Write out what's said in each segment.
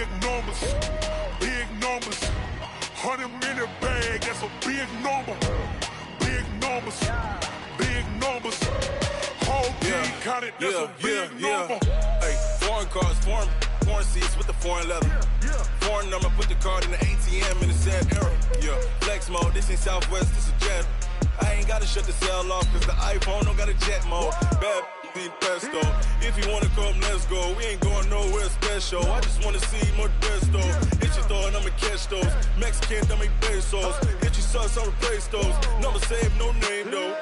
Big numbers, big numbers. 100 minute bag, that's a big number. Big numbers, big numbers. Whole team counted, that's a big number. Hey, foreign cars, foreign seats with the foreign leather. Foreign number, put the card in the ATM in the sad era. Yeah, flex mode, this ain't Southwest, this is jet. I ain't gotta shut the cell off, cause the iPhone don't got a jet mode. Bad need pesto. If you wanna come, let's go. We ain't going nowhere special. I just wanna see more desto. Hit your throw and I'ma catch those. Mexican, I make pesos. Hit your sauce, I'll replace those. Number save, no name though.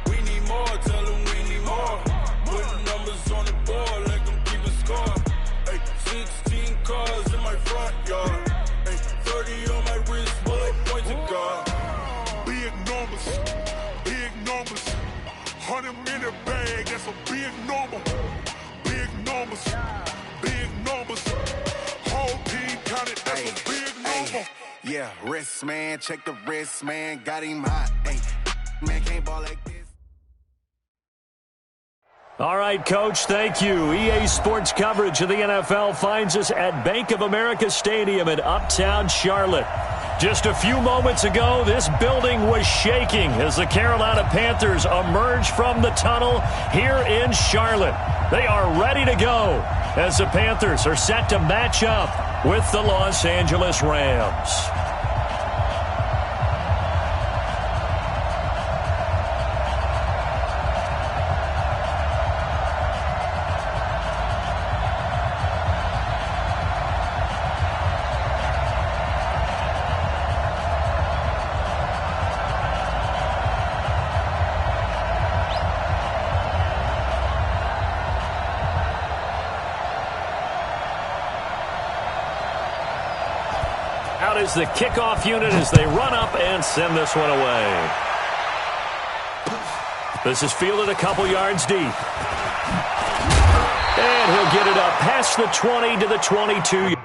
We need more, tell them we need more. Putting numbers on the board, like them keep a score. Hey, 16 cars in my front yard. Hey, 30 on my wrist, bullet points of God. Big numbers, big numbers. 100 minute bag, that's a big number. Big numbers, big numbers. Whole team counted, that's a big number. Yeah, wrist man, check the wrist man, got him hot. Hey, man can't ball like this. All right, Coach, thank you. EA Sports coverage of the NFL finds us at Bank of America Stadium in Uptown Charlotte. Just a few moments ago, this building was shaking as the Carolina Panthers emerged from the tunnel here in Charlotte. They are ready to go as the Panthers are set to match up with the Los Angeles Rams. Out is the kickoff unit as they run up and send this one away. This is fielded a couple yards deep. And he'll get it up past the 20 to the 22.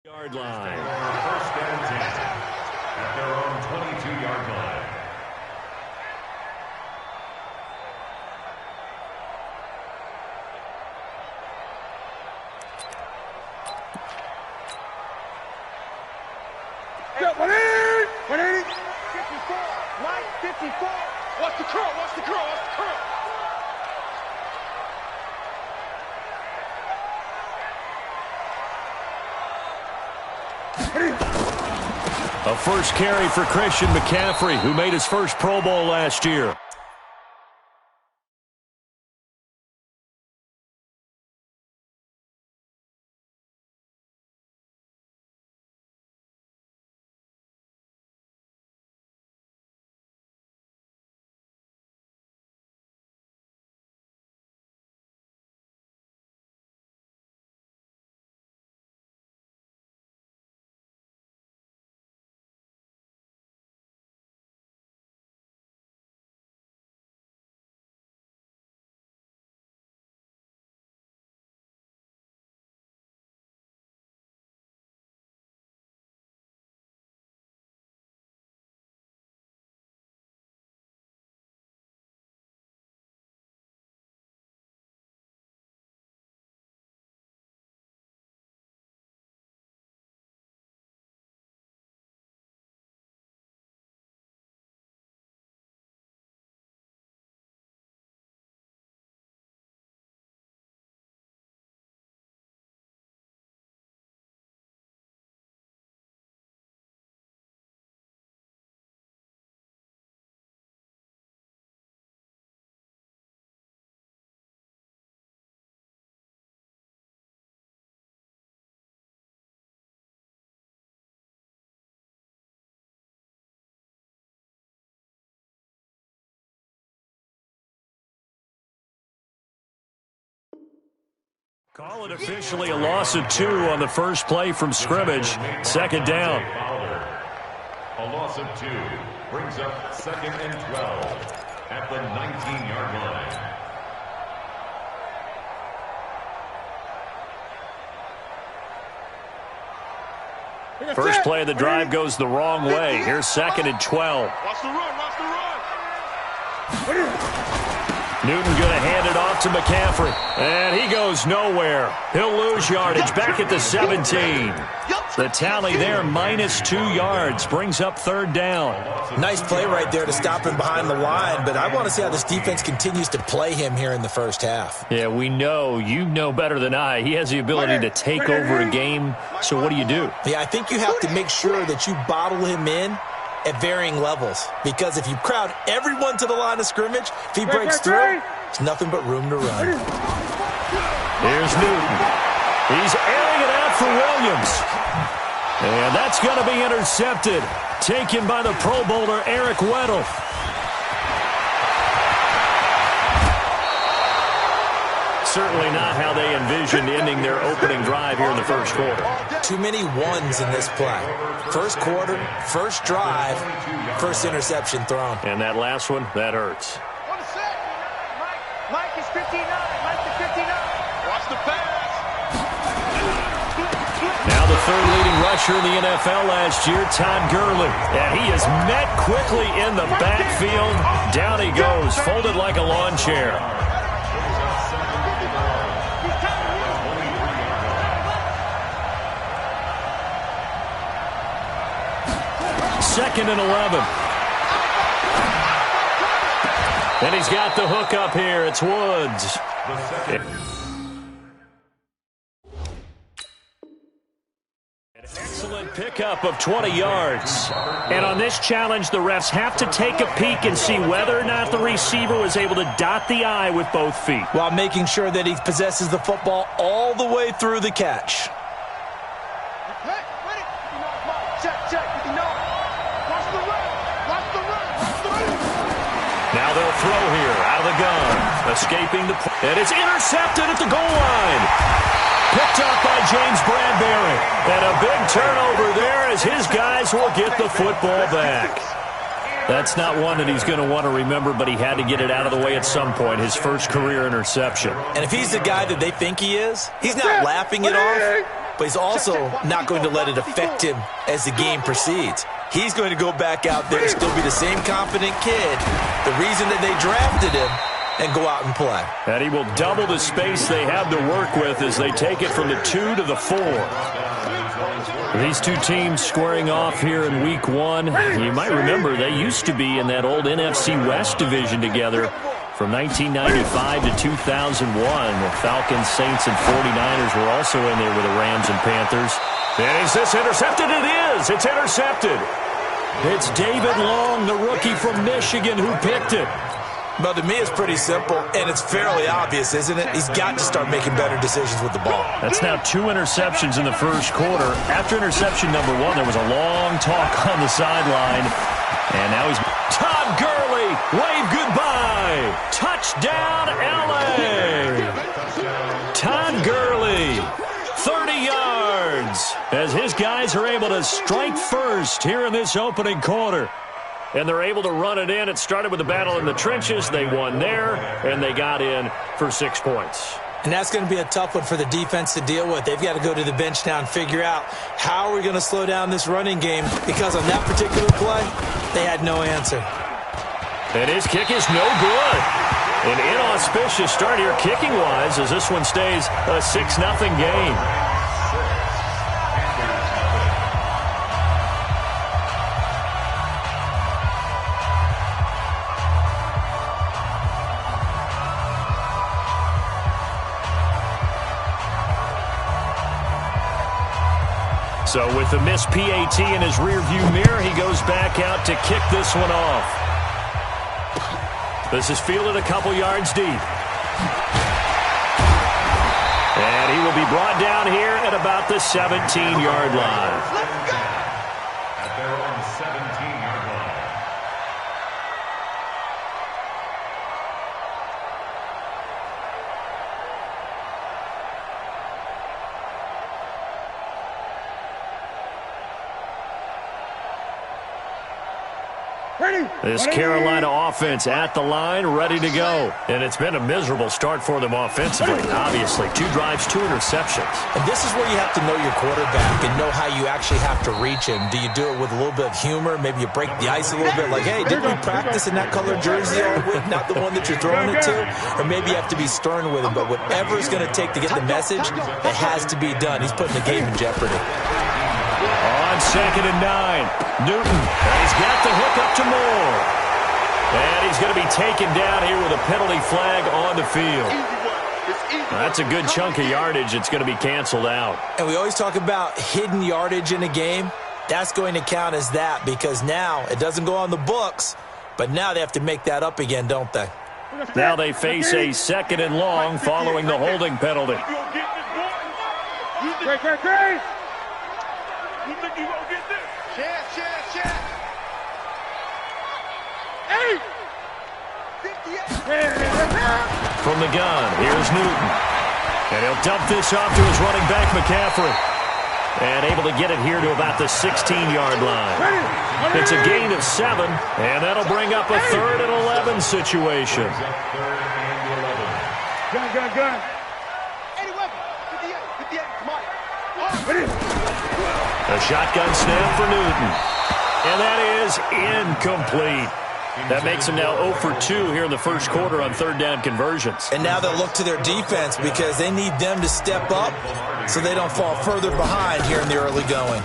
Yard line. First and 10 at their own 22-yard line. Get 180! 54! Right, 54! Watch the curl, watch the curl, watch the curl! A first carry for Christian McCaffrey, who made his first Pro Bowl last year. Call it officially a loss of 2 on the first play from scrimmage. Second down. A loss of 2 brings up 2nd and 12 at the 19-yard line. First play of the drive goes the wrong way. Here's 2nd and 12. Watch the run, watch the run. Newton going to hand it off to McCaffrey. And he goes nowhere. He'll lose yardage back at the 17. The tally there, -2 yards, brings up 3rd down. Nice play right there to stop him behind the line, but I want to see how this defense continues to play him here in the first half. Yeah, we know. You know better than I. He has the ability to take over a game, so what do you do? Yeah, I think you have to make sure that you bottle him in at varying levels, because if you crowd everyone to the line of scrimmage, if he breaks through, there's nothing but room to run. Here's Newton. He's airing it out for Williams. And that's going to be intercepted. Taken by the Pro Bowler, Eric Weddle. Certainly not how they envisioned ending their opening drive here in the first quarter. Too many ones in this play. First quarter, first drive, first interception thrown. And that last one, that hurts. Mike is 59. Mike is 59. Watch the pass. Now the 3rd leading rusher in the NFL last year, Todd Gurley. And he is met quickly in the backfield. Down he goes, folded like a lawn chair. Second and 11. And he's got the hook up here. It's Woods. An excellent pickup of 20 yards. And on this challenge, the refs have to take a peek and see whether or not the receiver was able to dot the I with both feet, while making sure that he possesses the football all the way through the catch. Now they'll throw here out of the gun. Escaping the play. And it's intercepted at the goal line. Picked up by James Bradbury. And a big turnover there as his guys will get the football back. That's not one that he's going to want to remember, but he had to get it out of the way at some point. His first career interception. And if he's the guy that they think he is, he's not laughing it off, but he's also not going to let it affect him as the game proceeds. He's going to go back out there and still be the same confident kid, the reason that they drafted him, and go out and play. And he will double the space they have to work with as they take it from the 2 to the 4. These two teams squaring off here in Week 1. You might remember they used to be in that old NFC West division together from 1995 to 2001. The Falcons, Saints, and 49ers were also in there with the Rams and Panthers. And is this intercepted? It is. It's intercepted. It's David Long, the rookie from Michigan, who picked it. Well, to me, it's pretty simple, and it's fairly obvious, isn't it? He's got to start making better decisions with the ball. That's now 2 interceptions in the first quarter. After interception number 1, there was a long talk on the sideline. And now he's... Todd Gurley, wave goodbye. Touchdown, L.A. Todd Gurley, 30 yards, as his guys are able to strike first here in this opening quarter. And they're able to run it in. It started with a battle in the trenches. They won there, and they got in for 6 points. And that's going to be a tough one for the defense to deal with. They've got to go to the bench now and figure out how are we going to slow down this running game, because on that particular play, they had no answer. And his kick is no good. An inauspicious start here kicking-wise as this one stays a 6-0 game. So with the missed PAT in his rearview mirror, he goes back out to kick this one off. This is fielded a couple yards deep. And he will be brought down here at about the 17-yard line. At their own 17-yard line. This Carolina offense at the line, ready to go. And it's been a miserable start for them offensively, obviously. 2 drives, 2 interceptions. And this is where you have to know your quarterback and know how you actually have to reach him. Do you do it with a little bit of humor? Maybe you break the ice a little bit, like, hey, didn't we practice in that color jersey all week, not the one that you're throwing it to? Or maybe you have to be stern with him. But whatever it's going to take to get the message, it has to be done. He's putting the game in jeopardy. On 2nd and 9, Newton, and he's got the hook up to Moore. And he's going to be taken down here with a penalty flag on the field. That's a good chunk of yardage. It's going to be canceled out. And we always talk about hidden yardage in a game. That's going to count as that because now it doesn't go on the books, but now they have to make that up again, don't they? Now they face a 2nd and long following the holding penalty. Great. You think you gonna get this? Chance. 8. From the gun, here's Newton. And he'll dump this off to his running back, McCaffrey. And able to get it here to about the 16-yard line. It's a gain of 7, and that'll bring up a 3rd and 11 situation. Gun. 81, 58, come on. A shotgun snap for Newton. And that is incomplete. That makes him now 0 for 2 here in the first quarter on 3rd down conversions. And now they'll look to their defense because they need them to step up so they don't fall further behind here in the early going.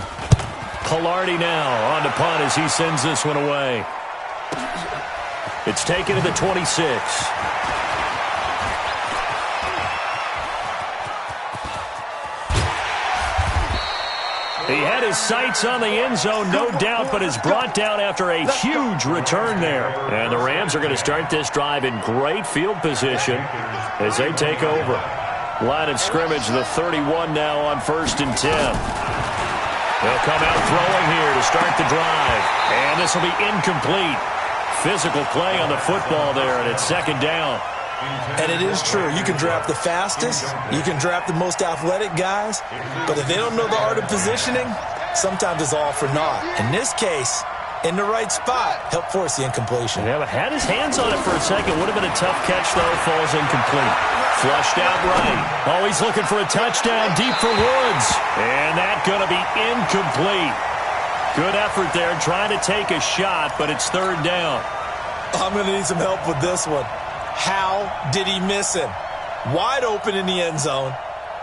Pilardi now on to punt as he sends this one away. It's taken to the 26. He had his sights on the end zone, no doubt, but is brought down after a huge return there. And the Rams are going to start this drive in great field position as they take over. Line of scrimmage, the 31 now on 1st and 10. They'll come out throwing here to start the drive. And this will be incomplete. Physical play on the football there, and it's 2nd down. And it is true. You can draft the fastest. You can draft the most athletic guys. But if they don't know the art of positioning, sometimes it's all for naught. In this case, in the right spot, help force the incompletion. Yeah, but had his hands on it for a second. Would have been a tough catch, though. Falls incomplete. Flushed out right. Oh, he's looking for a touchdown deep for Woods. And that's going to be incomplete. Good effort there trying to take a shot, but it's 3rd down. I'm going to need some help with this one. How did he miss him? Wide open in the end zone.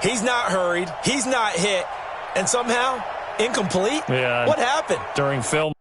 He's not hurried. He's not hit. And somehow, incomplete? Yeah. What happened? During film.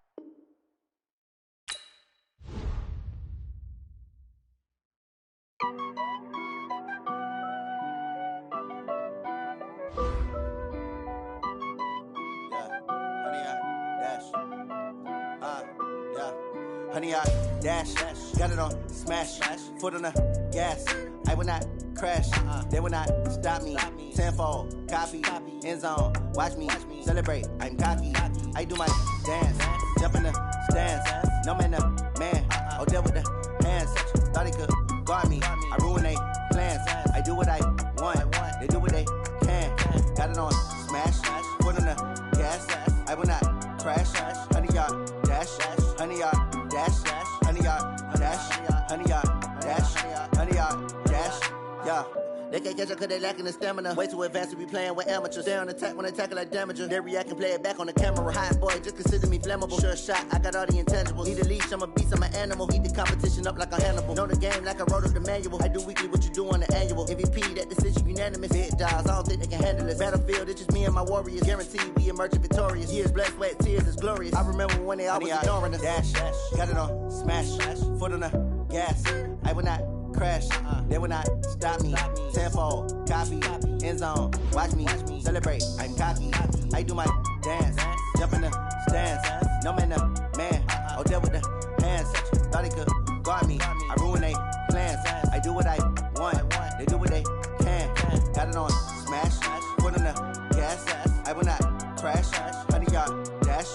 Honey, I dash, got it on smash, foot on the gas. I will not crash, they will not stop me. Tenfold, copy, end zone, watch me celebrate. I'm cocky, I do my dance, jump in the stands. No man, man, oh, there with the hands. Thought he could guard me, I ruin they plans. I do what I want, they do what they can. Got it on smash, foot on the gas. I will not crash, honey, y'all dash, honey, y'all. Dash, honey, y'all, dash, honey, y'all, dash, honey, y'all, dash, yeah. They can't catch up cause they lacking the stamina. Way too advanced to be playing with amateurs. Stay on attack when they tackle like damager. They react and play it back on the camera. Hot boy, just consider me flammable. Sure shot, I got all the intangibles. Need a leash, I'm a beast, I'm an animal. Eat the competition up like a Hannibal. Know the game like I wrote up the manual. I do weekly what you do on the annual. MVP, that decision unanimous. Big dials, I don't think they can handle this. Battlefield, it's just me and my warriors. Guaranteed we emerge victorious. Years, blood, sweat, tears, is glorious. I remember when they always ignoring us. Dash, got it on smash, foot on the gas. I will not crash, they will not stop me. Tenfold, copy, end zone, watch me celebrate. I'm cocky, I do my dance, jump in the stands. No man, man, oh, there with the hands. Thought he could guard me, I ruin they plans. I do what I want, they do what they can. Got it on smash, foot on the gas. I will not crash, honey, y'all dash,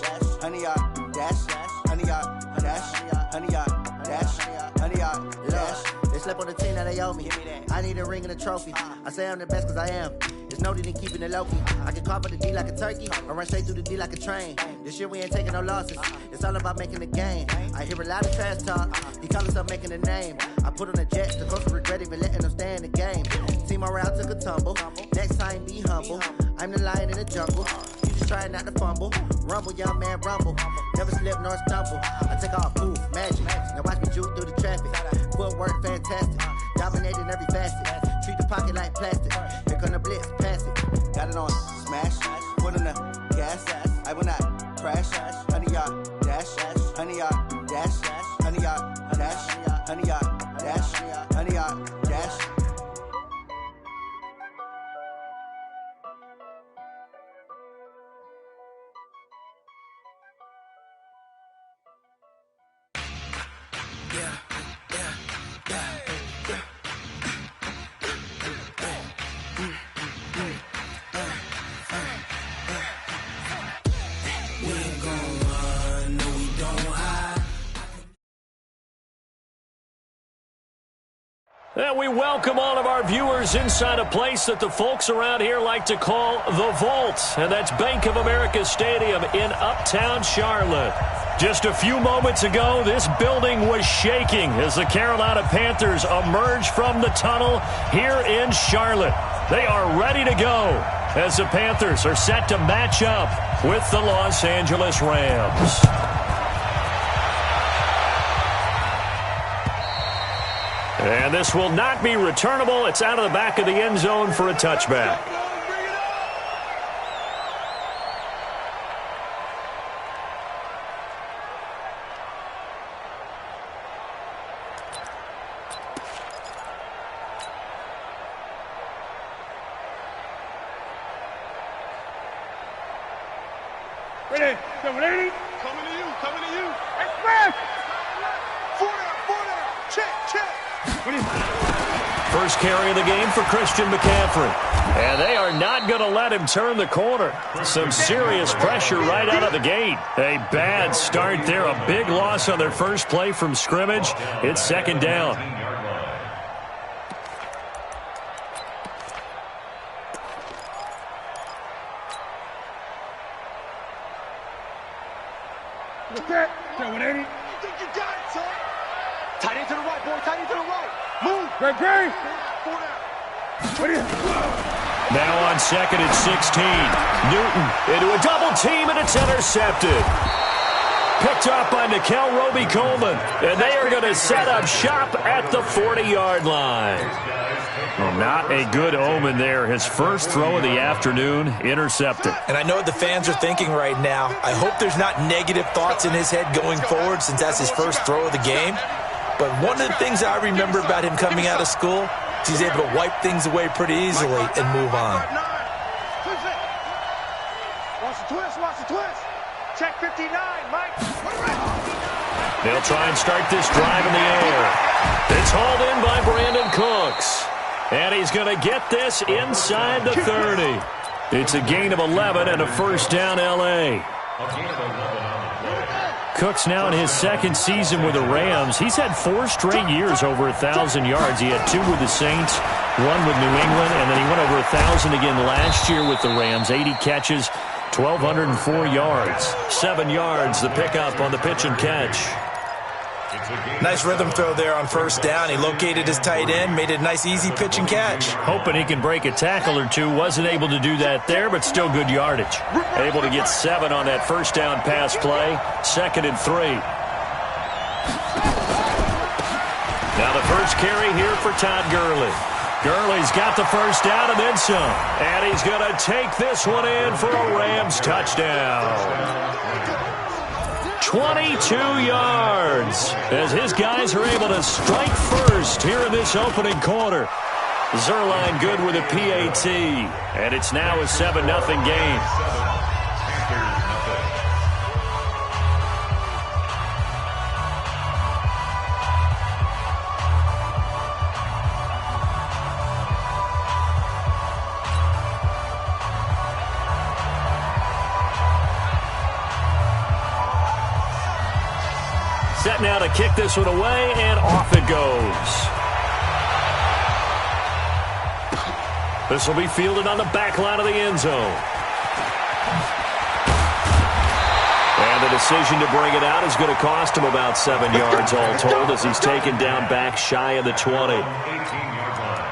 honey, y'all dash, honey, y'all dash, honey, y'all dash, honey, y'all dash. They slept on the team that they owe me. I need a ring and a trophy. I say I'm the best cause I am. There's no need in keeping it low-key. I can carve up the D like a turkey or run straight through the D like a train. This year we ain't taking no losses. It's all about making the game. I hear a lot of trash talk. He call himself making a name. I put on the Jets, the coach regret even letting them stay in the game. Team around took a tumble. Next time, be humble. I'm the lion in the jungle. You just try not to fumble. Rumble, young man, rumble. Never slip nor stumble. I take off, move, magic. Now watch me juke through the traffic. Footwork, fantastic. Dominating every facet. Treat the pocket like plastic. Here come the blitz, pass it. Got it on, smash. Put on the gas. I will not crash. 100-yard dash. 100-yard dash. 100-yard dash. 100-yard dash. 100-yard dash. And we welcome all of our viewers inside a place that the folks around here like to call the Vault. And that's Bank of America Stadium in Uptown Charlotte. Just a few moments ago, this building was shaking as the Carolina Panthers emerged from the tunnel here in Charlotte. They are ready to go as the Panthers are set to match up with the Los Angeles Rams. And this will not be returnable. It's out of the back of the end zone for a touchback. Ready, 780. Coming to you. Express. 4 down. Check. First carry of the game for Christian McCaffrey. And they are not going to let him turn the corner. Some serious pressure right out of the gate. A bad start there. A big loss on their first play from scrimmage. It's second down. What's that? 180. You think you got it, son? Tight end to the right, boy. Tight end to the right. Move. Great. 4 down. What is it? Now on second and 16. Newton into a double team, and it's intercepted. Picked up by Nickel Roby-Coleman. And they are going to set up shop at the 40-yard line. Well, not a good omen there. His first throw of the afternoon, intercepted. And I know what the fans are thinking right now. I hope there's not negative thoughts in his head going forward since that's his first throw of the game. But one of the things I remember about him coming out of school is he's able to wipe things away pretty easily and move on. Watch the twist. Check 59, Mike. They'll try and start this drive in the air. It's hauled in by Brandon Cooks. And he's going to get this inside the 30. It's a gain of 11 and a first down, L.A. Cooks now in his second season with the Rams. He's had 4 straight years over 1,000 yards. He had 2 with the Saints, 1 with New England, and then he went over 1,000 again last year with the Rams. 80 catches, 1,204 yards. 7 yards, the pickup on the pitch and catch. Nice rhythm throw there on first down. He located his tight end, made it a nice easy pitch and catch. Hoping he can break a tackle or two. Wasn't able to do that there, but still good yardage. Able to get 7 on that first down pass play. Second and 3. Now the first carry here for Todd Gurley. Gurley's got the first down and then some. And he's going to take this one in for a Rams touchdown. 22 yards as his guys are able to strike first here in this opening quarter. Zerline good with a PAT, and it's now a 7-0 game. Set now to kick this one away, and off it goes. This will be fielded on the back line of the end zone. And the the decision to bring it out is going to cost him about 7 yards all told as he's taken down back shy of the 20. 18-yard line.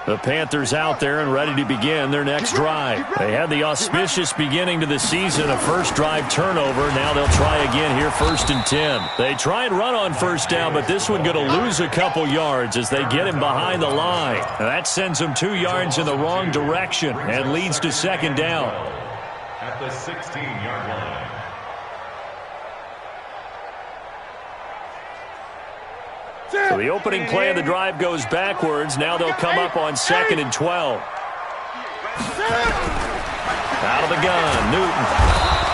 The Panthers out there and ready to begin their next drive. They had the auspicious beginning to the season, a first drive turnover. Now they'll try again here, 1st and 10. They try and run on first down, but this one going to lose a couple yards as they get him behind the line. Now that sends him 2 yards in the wrong direction and leads to 2nd down. At the 16-yard line. So the opening play of the drive goes backwards. Now they'll come up on 2nd and 12. Out of the gun, Newton.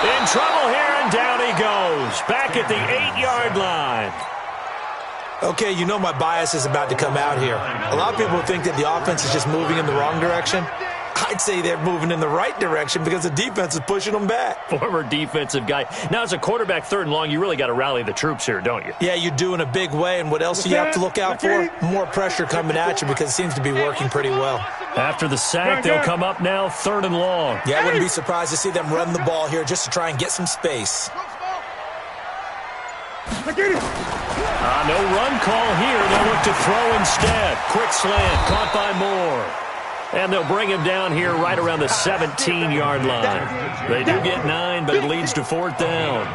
In trouble here, and down he goes. Back at the 8-yard line. Okay, you know my bias is about to come out here. A lot of people think that the offense is just moving in the wrong direction. I'd say they're moving in the right direction because the defense is pushing them back. Former defensive guy. Now, as a quarterback 3rd and long, you really got to rally the troops here, don't you? Yeah, you do in a big way. And what else do you have to look out for? More pressure coming at you because it seems to be working pretty well. After the sack, they'll come up now 3rd and long. Yeah, I wouldn't be surprised to see them run the ball here just to try and get some space. No run call here. They'll look to throw instead. Quick slant, caught by Moore. And they'll bring him down here right around the 17-yard line. They do get 9, but it leads to 4th down.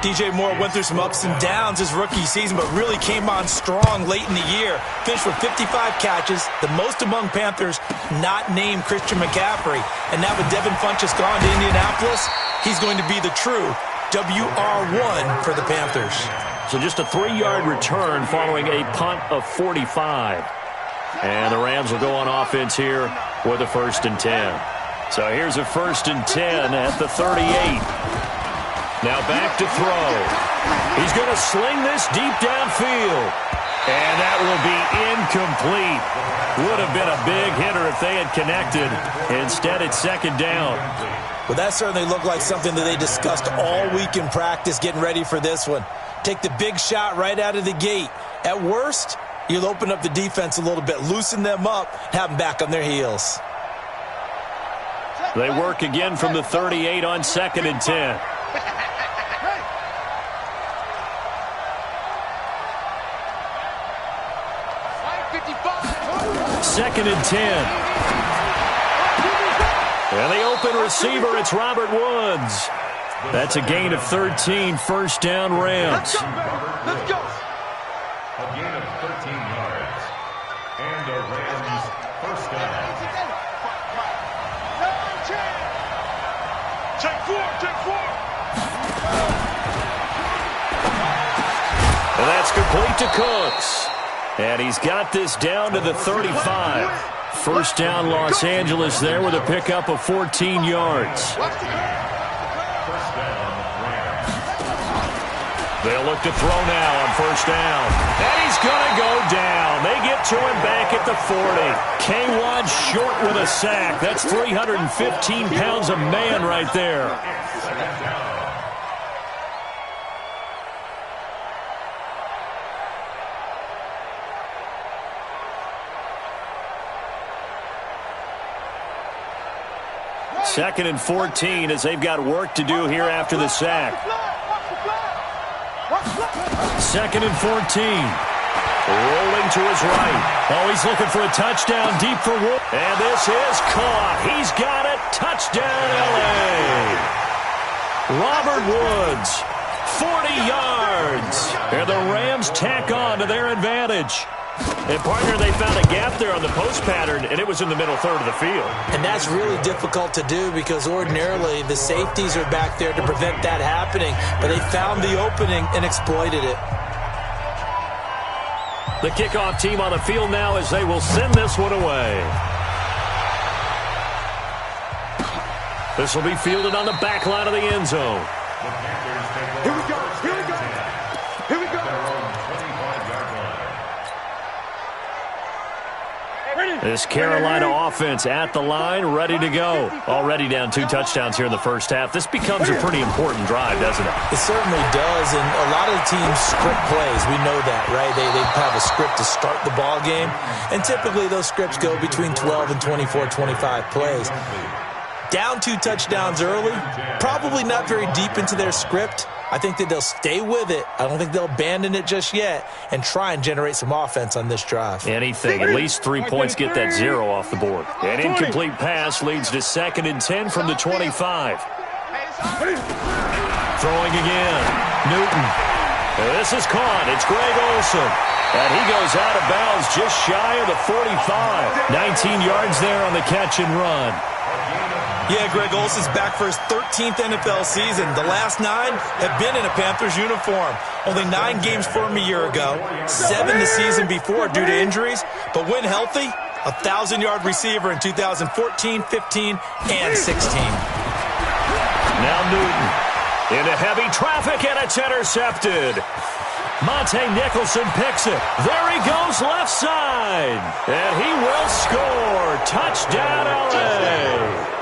DJ Moore went through some ups and downs his rookie season, but really came on strong late in the year. Finished with 55 catches, the most among Panthers not named Christian McCaffrey. And now with Devin Funchess gone to Indianapolis, he's going to be the true WR1 for the Panthers. So just a 3-yard return following a punt of 45. And the Rams will go on offense here with a 1st and 10. So here's a 1st and 10 at the 38. Now back to throw. He's going to sling this deep downfield. And that will be incomplete. Would have been a big hitter if they had connected. Instead, it's 2nd down. Well, that certainly looked like something that they discussed all week in practice getting ready for this one. Take the big shot right out of the gate. At worst, you'll open up the defense a little bit, loosen them up, have them back on their heels. They work again from the 38 on 2nd and 10. Second and 10. And the open receiver, it's Robert Woods. That's a gain of 13, 1st down Rams. Let's go. A gain of 13 yards. And a Rams 1st down. Check 4. And that's complete to Cooks. And he's got this down to the 35. 1st down Los Angeles there with a pickup of 14 yards. 1st down, Rams. They'll look to throw now on 1st down. And he's going to go down. They get to him back at the 40. K1 short with a sack. That's 315 pounds of man right there. 2nd down. Second and 14 as they've got work to do here after the sack. 2nd and 14. Rolling to his right. Oh, he's looking for a touchdown deep for Wood. And this is caught. He's got it. Touchdown, L.A. Robert Woods, 40 yards. And the Rams tack on to their advantage. And, partner, they found a gap there on the post pattern, and it was in the middle third of the field. And that's really difficult to do because ordinarily the safeties are back there to prevent that happening. But they found the opening and exploited it. The kickoff team on the field now as they will send this one away. This will be fielded on the back line of the end zone. Here we go. This Carolina offense at the line, ready to go. Already down 2 touchdowns here in the first half. This becomes a pretty important drive, doesn't it? It certainly does, and a lot of the teams script plays. We know that, right? They have a script to start the ball game, and typically those scripts go between 12 and 24, 25 plays. Down 2 touchdowns early, probably not very deep into their script. I think that they'll stay with it. I don't think they'll abandon it just yet and try and generate some offense on this drive. Anything. At least 3 points get that 0 off the board. An incomplete pass leads to 2nd and 10 from the 25. Throwing again. Newton. This is caught. It's Greg Olsen. And he goes out of bounds just shy of the 45. 19 yards there on the catch and run. Yeah, Greg Olsen's back for his 13th NFL season. The last 9 have been in a Panthers uniform. Only 9 games for him a year ago, 7 the season before due to injuries. But when healthy, a 1,000-yard receiver in 2014, 15, and 16. Now Newton into heavy traffic, and it's intercepted. Monte Nicholson picks it. There he goes left side. And he will score. Touchdown, LA.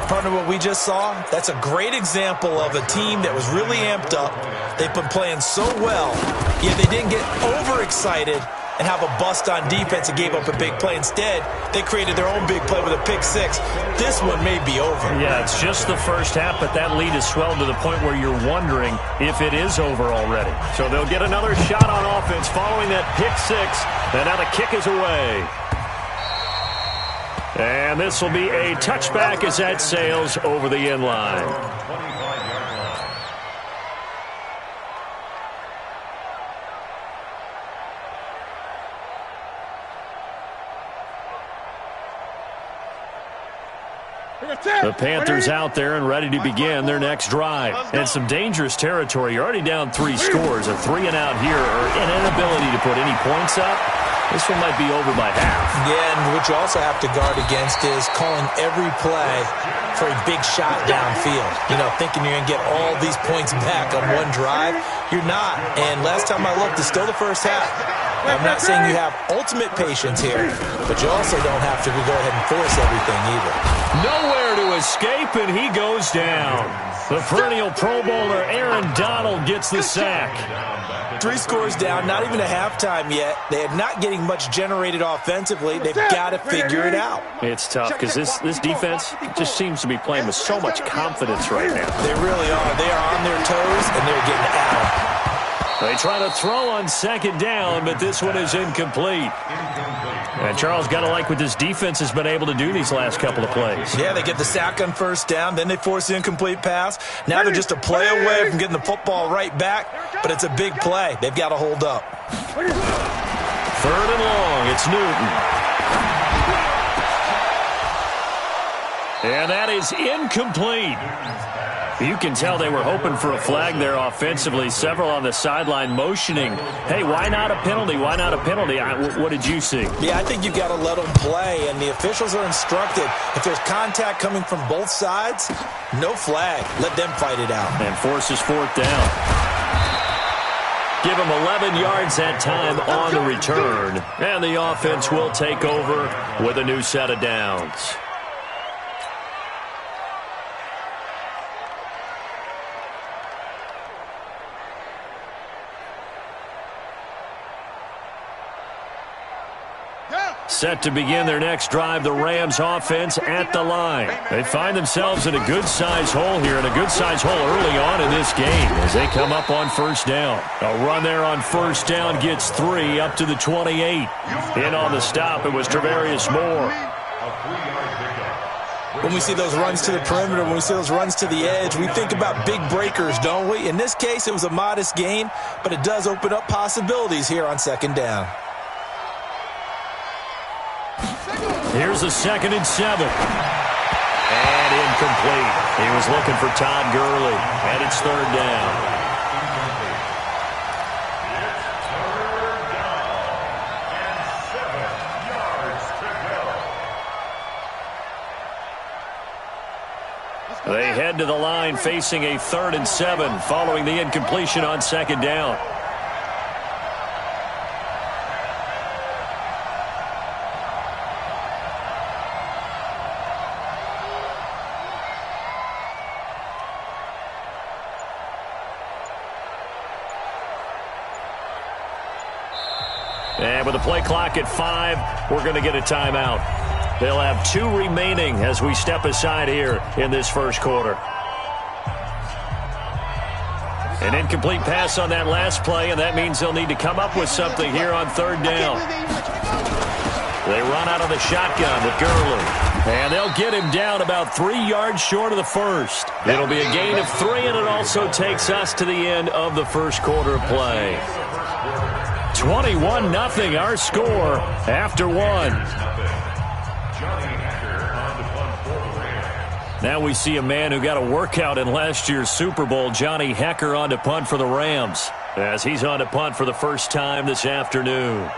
Partner, what we just saw, that's a great example of a team that was really amped up. They've been playing so well, yet they didn't get overexcited and have a bust on defense and gave up a big play. Instead, they created their own big play with a pick 6. This one may be over. Yeah, it's just the first half, but that lead has swelled to the point where you're wondering if it is over already. So they'll get another shot on offense following that pick 6, and now the kick is away. And this will be a touchback as that sails over the end line. The Panthers out there and ready to begin their next drive. And some dangerous territory. You're already down 3 scores. A 3-and-out here, or an inability to put any points up. This one might be over by half. Yeah, and what you also have to guard against is calling every play for a big shot downfield. You know, thinking you're going to get all these points back on one drive. You're not. And last time I looked, it's still the first half. I'm not saying you have ultimate patience here, but you also don't have to go ahead and force everything either. Nowhere to escape, and he goes down. The perennial Pro Bowler Aaron Donald gets the sack. 3 scores down, not even a halftime yet. They are not getting much generated offensively. They've got to figure it out. It's tough because this defense just seems to be playing with so much confidence right now. They really are. They are on their toes, and they're getting at them. They try to throw on 2nd down, but this one is incomplete. And Charles, got to like what this defense has been able to do these last couple of plays. Yeah, they get the sack on 1st down, then they force the incomplete pass. Now they're just a play away from getting the football right back, but it's a big play. They've got to hold up. 3rd and long, it's Newton. And that is incomplete. You can tell they were hoping for a flag there offensively. Several on the sideline motioning, hey, why not a penalty? Why not a penalty? What did you see? Yeah, I think you've got to let them play, and the officials are instructed. If there's contact coming from both sides, no flag. Let them fight it out. And forces 4th down. Give them 11 yards that time on the return. And the offense will take over with a new set of downs. Set to begin their next drive, the Rams offense at the line. They find themselves in a good-sized hole here, and a good-sized hole early on in this game as they come up on 1st down. A run there on 1st down gets 3 up to the 28. In on the stop, it was Tre'von Moore. When we see those runs to the perimeter, when we see those runs to the edge, we think about big breakers, don't we? In this case, it was a modest gain, but it does open up possibilities here on 2nd down. Here's a 2nd and 7. And incomplete. He was looking for Todd Gurley. And it's 3rd down. They head to the line facing a 3rd and 7 following the incompletion on 2nd down. And with the play clock at 5, we're going to get a timeout. They'll have 2 remaining as we step aside here in this first quarter. An incomplete pass on that last play, and that means they'll need to come up with something here on 3rd down. They run out of the shotgun with Gurley. And they'll get him down about 3 yards short of the first. It'll be a gain of 3, and it also takes us to the end of the first quarter of play. 21-0 our score after 1. Now we see a man who got a workout in last year's Super Bowl, Johnny Hekker, on to punt for the Rams, as he's on to punt for the first time this afternoon.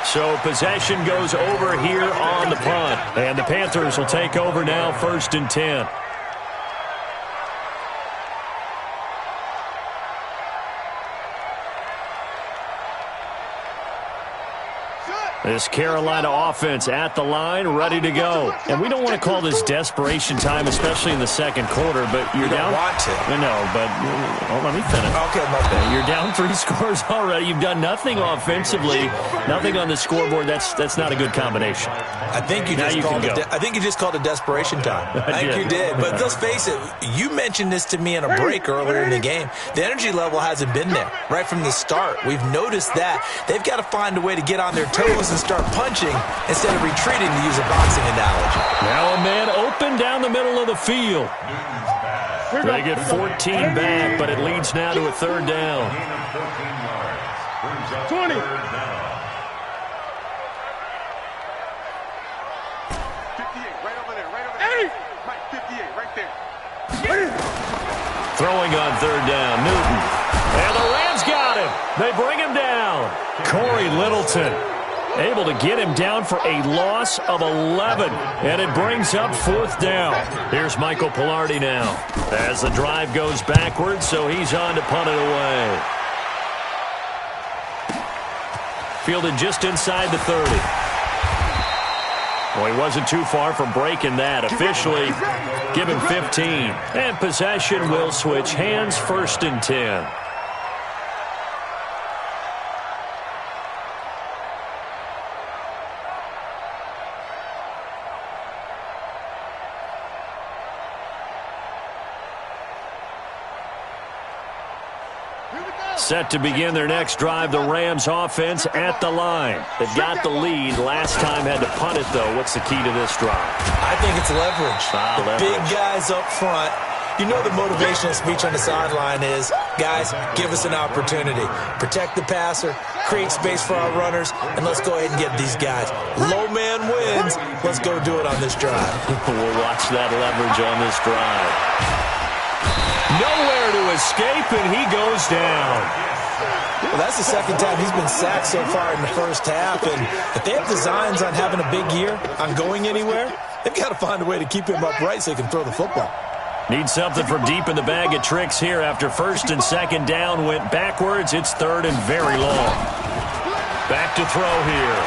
So possession goes over here on the punt, and the Panthers will take over now, 1st and 10. This Carolina offense at the line, ready to go. And we don't want to call this desperation time, especially in the second quarter, but you're down. You don't want to. No, but let me finish. Okay, my bad. You're down 3 scores already. You've done nothing offensively, nothing on the scoreboard. That's not a good combination. I think you just called it desperation time. I think you did. But let's face it, you mentioned this to me in a break earlier in the game. The energy level hasn't been there right from the start. We've noticed that. They've got to find a way to get on their toes and start punching instead of retreating, to use a boxing analogy. Now a man open down the middle of the field. They get 14 back, but it leads now to a 3rd down. 20. 58, right over there, right over there. Mike, 58, right there. Throwing on 3rd down, Newton. And the Rams got him. They bring him down. Corey Littleton able to get him down for a loss of 11. And it brings up 4th down. Here's Michael Pilardi now as the drive goes backwards, so he's on to punt it away. Fielded just inside the 30. Well, he wasn't too far from breaking that. Officially, give him 15. And possession will switch hands, 1st and 10. Set to begin their next drive, the Rams offense at the line. They've got the lead. Last time had to punt it, though. What's the key to this drive? I think it's leverage. Leverage. Big guys up front. You know the motivational speech on the sideline is, guys, give us an opportunity. Protect the passer, create space for our runners, and let's go ahead and get these guys. Low man wins. Let's go do it on this drive. We'll watch that leverage on this drive. Nowhere to escape, and he goes down. Well, that's the 2nd time he's been sacked so far in the first half, and if they have designs on having a big year, on going anywhere, they've got to find a way to keep him upright so he can throw the football. Need something from deep in the bag of tricks here after 1st and 2nd down went backwards. It's 3rd and very long. Back to throw here.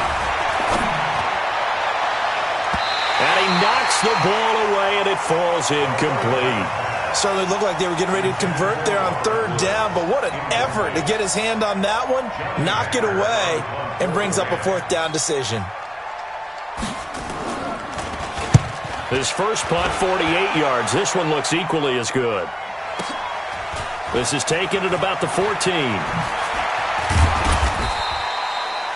And he knocks the ball away, and it falls incomplete. Certainly looked like they were getting ready to convert there on 3rd down, but what an effort to get his hand on that one, knock it away, and brings up a 4th down decision. His first punt, 48 yards. This one looks equally as good. This is taken at about the 14.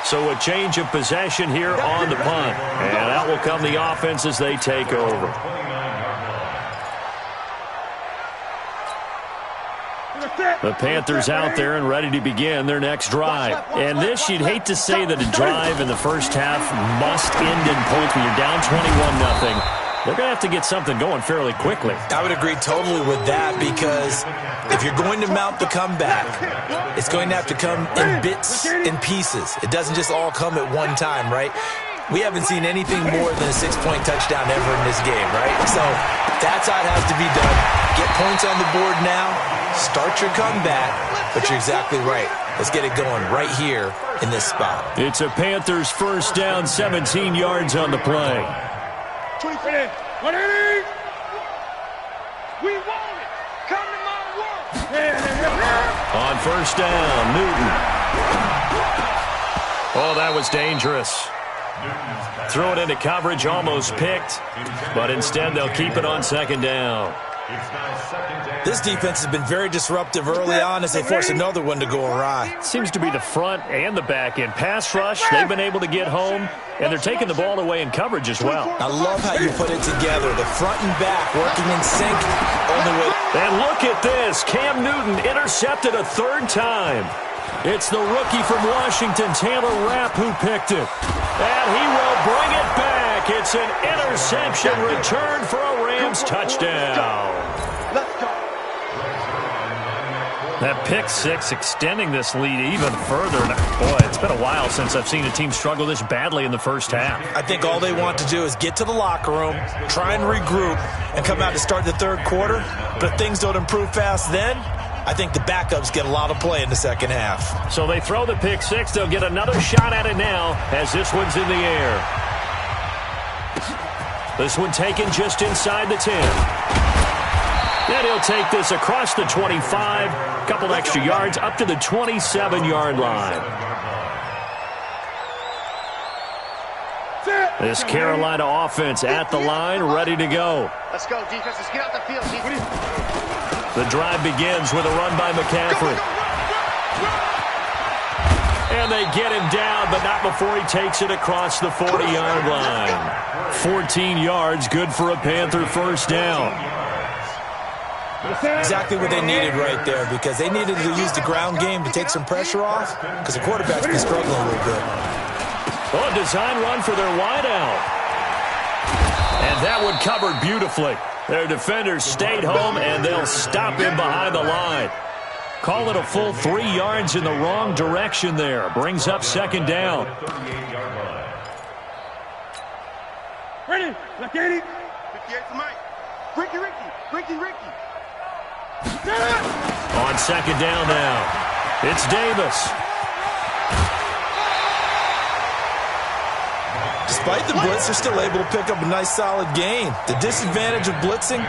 So a change of possession here on the punt. And out will come the offense as they take over. The Panthers out there and ready to begin their next drive. And this, you'd hate to say that a drive in the first half must end in points when you're down 21-0. They're going to have to get something going fairly quickly. I would agree totally with that, because if you're going to mount the comeback, it's going to have to come in bits and pieces. It doesn't just all come at one time, right? We haven't seen anything more than a 6-point touchdown ever in this game, right? So that's how it has to be done. Get points on the board now, start your comeback, but you're exactly right. Let's get it going right here in this spot. It's a Panthers first down, 17 yards on the play. 180. We want it. Come to my world. On first down, Newton. Oh, that was dangerous. Throw it into coverage, almost picked, but instead they'll keep it on second down. This defense has been very disruptive early on as they force another one to go awry. Seems to be the front and the back end. Pass rush, they've been able to get home, and they're taking the ball away in coverage as well. I love how you put it together. The front and back working in sync. And look at this. Cam Newton intercepted a third time. It's the rookie from Washington, Taylor Rapp, who picked it. And he will bring it back. It's an interception return for a Rams touchdown. Let's go. That pick six extending this lead even further. Boy, it's been a while since I've seen a team struggle this badly in the first half. I think all they want to do is get to the locker room, try and regroup, and come out to start the third quarter. But if things don't improve fast then, I think the backups get a lot of play in the second half. So they throw the pick six. They'll get another shot at it now as this one's in the air. This one taken just inside the 10. Then he'll take this across the 25, a couple extra yards up to the 27-yard line. This Carolina offense at the line, ready to go. Let's go, defense. Let's get out the field. The drive begins with a run by McCaffrey. And they get him down, but not before he takes it across the 40-yard line. 14 yards, good for a Panther first down. Exactly what they needed right there, because they needed to use the ground game to take some pressure off, because the quarterback's been struggling a little bit. Oh, a design run for their wideout. And that one covered beautifully. Their defenders stayed home, and they'll stop him behind the line. Call it a full 3 yards in the wrong direction there. Brings up second down. Ready? Look at it. 58 to Mike. Ricky. On second down now, it's Davis. Despite the blitz, they're still able to pick up a nice solid gain. The disadvantage of blitzing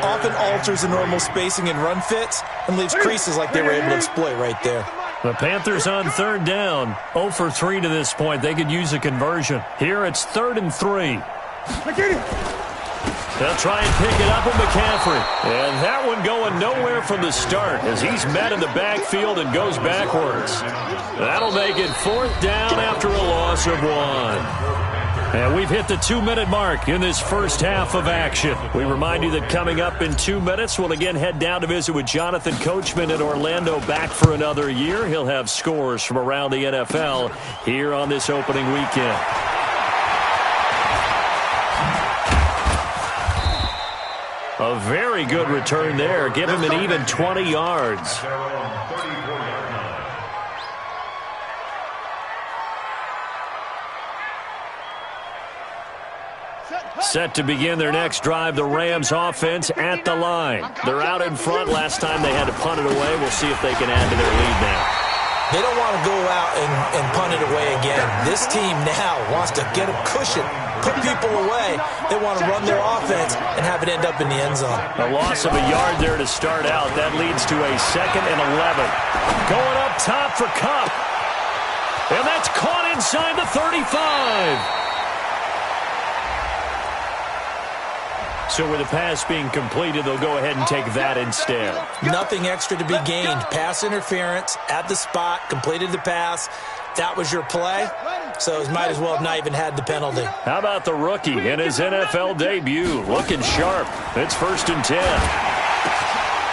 often alters the normal spacing and run fits and leaves creases like they were able to exploit right there. The Panthers on third down, 0 for 3 to this point. They could use a conversion. Here it's 3rd and 3. They'll try and pick it up with McCaffrey. And that one going nowhere from the start as he's met in the backfield and goes backwards. That'll make it 4th down after a loss of 1. And we've hit the 2-minute mark in this first half of action. We remind you that coming up in 2 minutes, we'll again head down to visit with Jonathan Coachman in Orlando, back for another year. He'll have scores from around the NFL here on this opening weekend. A very good return there. Give him an even 20 yards. Set to begin their next drive, the Rams offense at the line. They're out in front. Last time they had to punt it away. We'll see if they can add to their lead now. They don't want to go out and punt it away again. This team now wants to get a cushion, put people away. They want to run their offense and have it end up in the end zone. A loss of a yard there to start out. That leads to a 2nd and 11. Going up top for Kupp. And that's caught inside the 35. So with the pass being completed, they'll go ahead and take that instead. Nothing extra to be gained. Pass interference at the spot, completed the pass. That was your play, so it might as well have not even had the penalty. How about the rookie in his NFL debut? Looking sharp. It's 1st and 10.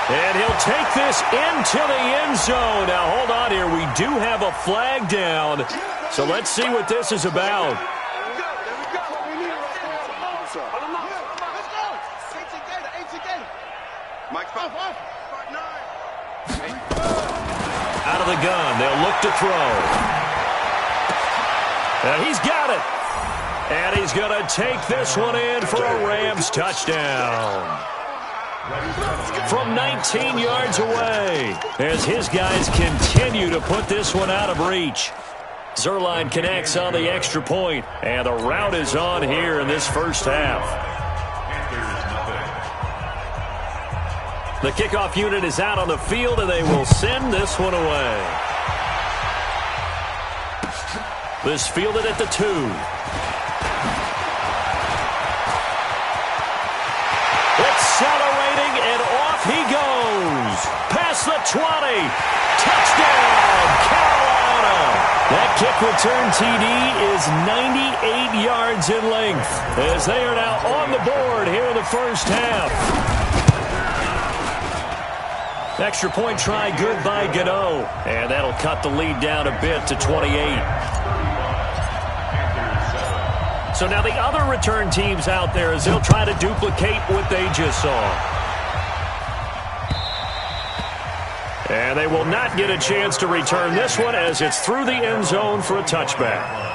And he'll take this into the end zone. Now, hold on here. We do have a flag down, so let's see what this is about. Out of the gun, they'll look to throw. And he's got it. And he's going to take this one in for a Rams touchdown. From 19 yards away, as his guys continue to put this one out of reach. Zerline connects on the extra point, and the route is on here in this first half. The kickoff unit is out on the field, and they will send this one away. This fielded at the 2. Accelerating, and off he goes. Past the 20. Touchdown, Carolina. That kick return TD is 98 yards in length as they are now on the board here in the first half. Extra point try good by Gano. And that'll cut the lead down a bit to 28. So now the other return teams out there as they'll try to duplicate what they just saw. And they will not get a chance to return this one as it's through the end zone for a touchback.